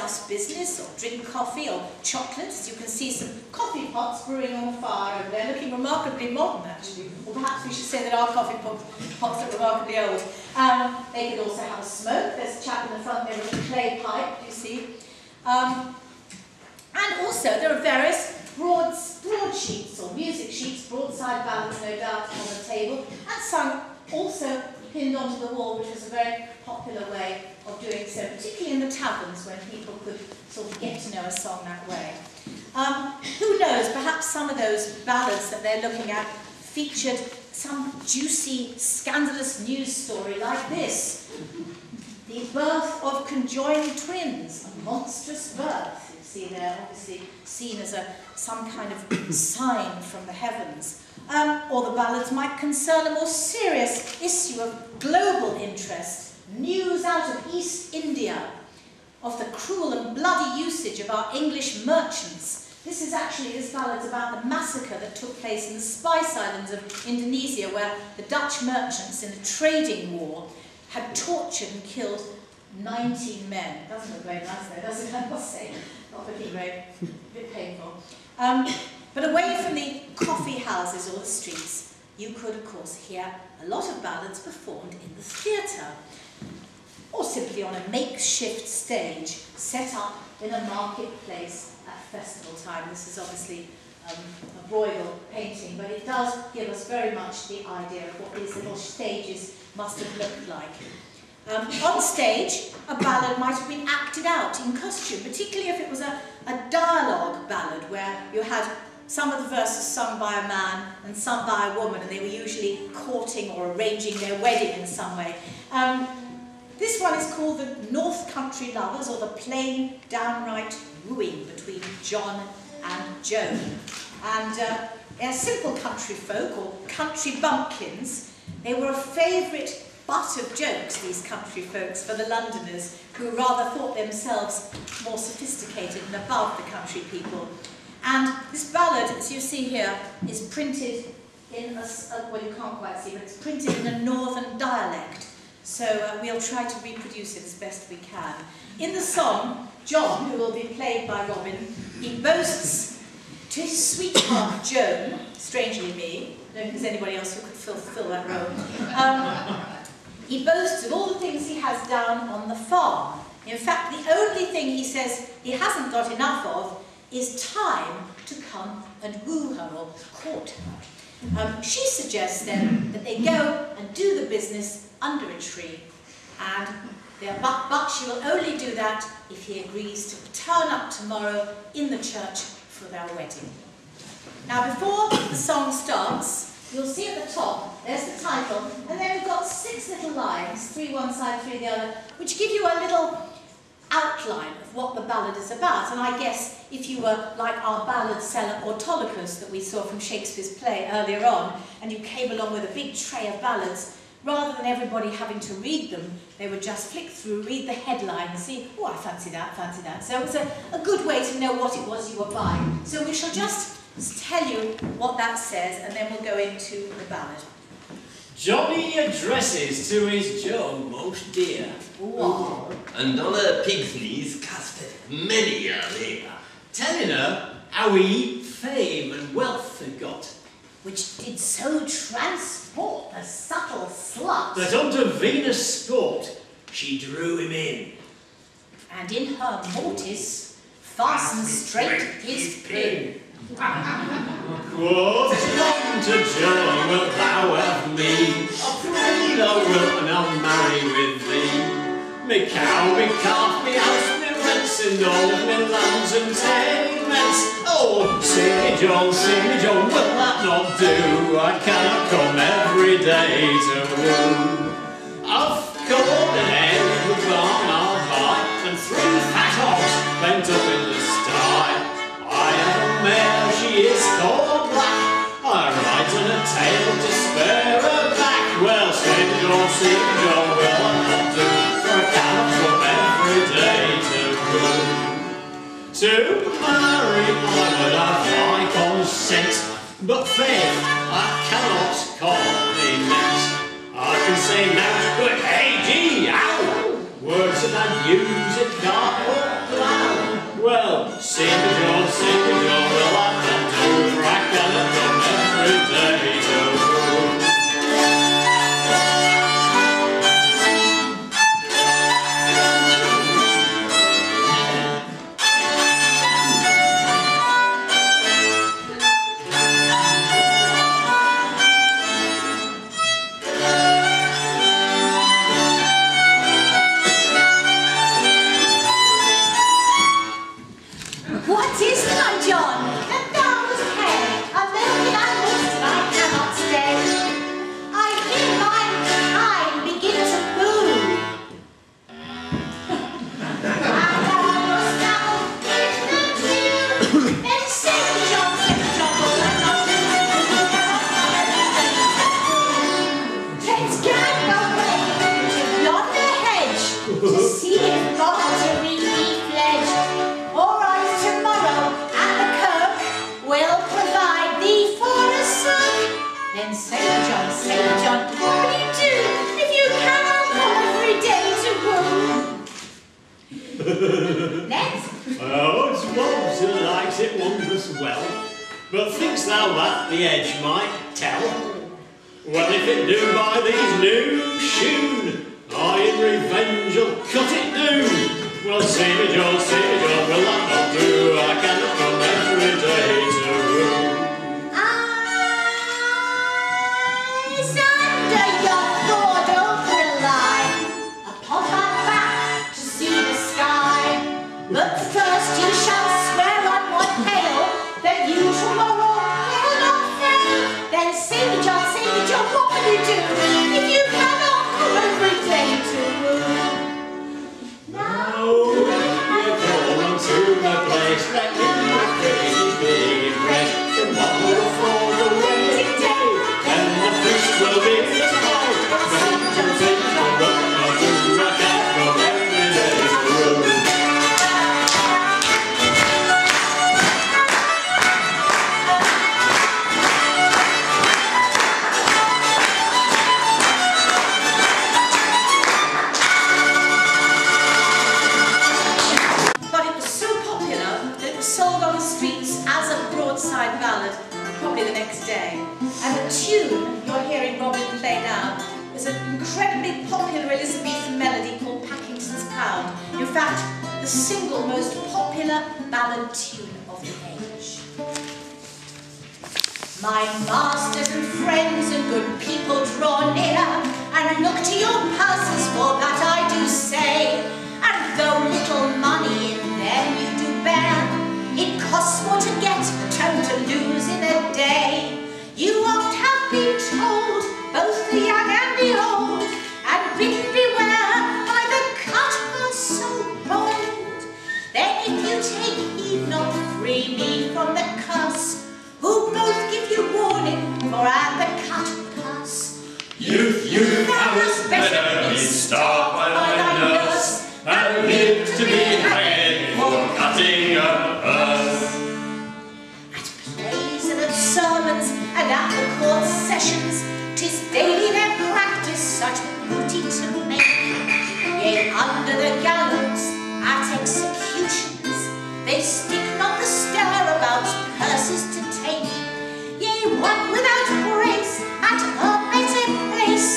discuss business or drink coffee or chocolate. As you can see, some coffee pots brewing on the fire over there, looking remarkably modern actually. Or perhaps we should say that our coffee pots are remarkably old. They could also have a smoke. There's a chap in the front there with a clay pipe, do you see? And also there are various broadsheets or music sheets, broadside ballads no doubt, on the table, and some also pinned onto the wall, which was a very popular way of doing so, particularly in the taverns when people could sort of get to know a song that way. Who knows, perhaps some of those ballads that they're looking at featured some juicy, scandalous news story like this. The birth of conjoined twins, a monstrous birth. You see there, obviously seen as some kind of sign from the heavens. Or the ballads might concern a more serious issue of global interest. News out of East India of the cruel and bloody usage of our English merchants. This ballad's about the massacre that took place in the Spice Islands of Indonesia, where the Dutch merchants in a trading war had tortured and killed 19 men. Doesn't look very nice though, does it? I must say. Not looking very, a bit painful. But away from the coffee houses or the streets, you could, of course, hear a lot of ballads performed in the theatre, or simply on a makeshift stage set up in a marketplace at festival time. This is obviously a Bruegel painting, but it does give us very much the idea of what these little stages must have looked like. On stage, a ballad might have been acted out in costume, particularly if it was a dialogue ballad where you had some of the verses sung by a man and some by a woman, and they were usually courting or arranging their wedding in some way. This one is called the North Country Lovers, or the plain, downright wooing between John and Joan. And they're simple country folk, or country bumpkins. They were a favourite butt of jokes, these country folks, for the Londoners, who rather thought themselves more sophisticated and above the country people. And this ballad, as you see here, is printed in well, you can't quite see, but it's printed in a northern dialect. So we'll try to reproduce it as best we can. In the song, John, who will be played by Robin, he boasts to his sweetheart Joan, strangely me, I don't think there's anybody else who could fulfill that role. He boasts of all the things he has down on the farm. In fact, the only thing he says he hasn't got enough of is time to come and woo her or court her. She suggests then that they go and do the business under a tree, and but she will only do that if he agrees to turn up tomorrow in the church for their wedding. Now, before the song starts, you'll see at the top, there's the title, and then we've got 6 little lines, 3 one side, 3 the other, which give you a little outline of what the ballad is about. And I guess if you were like our ballad seller Autolycus that we saw from Shakespeare's play earlier on, and you came along with a big tray of ballads, rather than everybody having to read them, they would just flick through, read the headline and see, oh, I fancy that, fancy that. So it was a good way to know what it was you were buying. So we shall just tell you what that says, and then we'll go into the ballad. Johnny addresses to his Joan most dear. Wow. And on her pig's knees casteth many a leer, Telling her how he fame and wealth had got, which did so transport the subtle slut, that unto Venus' sport she drew him in. and in her mortis fastened straight his pin. Quoth John to Joan, wilt thou have me? I pray thou wilt, and I'll marry with thee. Me cow, me calf, me house, me rents, and all of me lands and tenements. Oh, say John, wilt that not do? I cannot come every day to woo. I've caught an egg with barn our high, and 3 fat hogs pent up in the sty. I have a mare, she is called Black. I ride on a tail to spare her back. Well, say John, will I not do? For I cannot come every day to woo. To marry I would have my consent, but faith I cannot compliment. I can say nought but hey, gee, ow! Words that I'd use at cart or plough. sing a John, well I can do, for I cannot come every day to work. What is that, John? The fowl's head, a milking and roasted, I cannot stay. I hear my kine begin to move. And I must now give them to you. Then sing, John, well, I'm not doing it. Let's get away to yonder hedge to see if Marjorie be fledged. All right, tomorrow at the kirk we'll provide thee for a suck. Then say, John, what will you do if you cannot come every day to woo? Next. Oh, it's Robs who likes it wondrous well, but thinkst thou that the edge might tell? Well, if it do by these new shoon, I in revenge'll cut it down. Well, see me, John, will that not do? I cannot come every day to room. Eyes under your board open line, upon my back to see the sky. But first you shall swear on one hail that you tomorrow will not fail. Then say me, John, what will you do if you cannot come every day to room? Now, you come unto the place that you are crazy being fresh. Tomorrow for the wedding day, and the priest will be his wife. Then you think the rock will do, I can't come every day to room. But it was so popular that it was sold on the streets as a broadside ballad, probably the next day. And the tune you're hearing Robin play now was an incredibly popular Elizabethan melody called Packington's Pound. In fact, the single most popular ballad tune of the age. My masters and friends and good people draw near, and look to your purses, for that I do say. And though little money in them you do bear, it costs more to get than to lose in a day. You oft have been told, both the young and the old, and bidden beware by the cut purse so bold. Then if you take heed, not free me from the curse, who both give you warning, for at the cut purse. Youth, thou hast better be starved by thy nurse, and live to be hanged for cutting a purse. At plays and at sermons and at the court sessions, 'tis daily their practice such booty to make. Yea, under the gallows, at executions, they stick not the stirabout's purses to take. Yea, one without grace at a better place,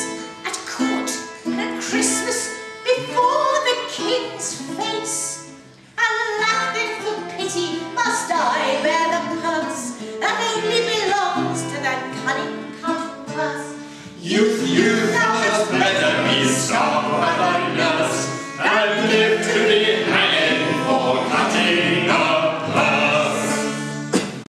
at court and at Christmas before the king's face. Alack, then for pity must I bear the purse that only belongs to that cunning cut purse. Youth,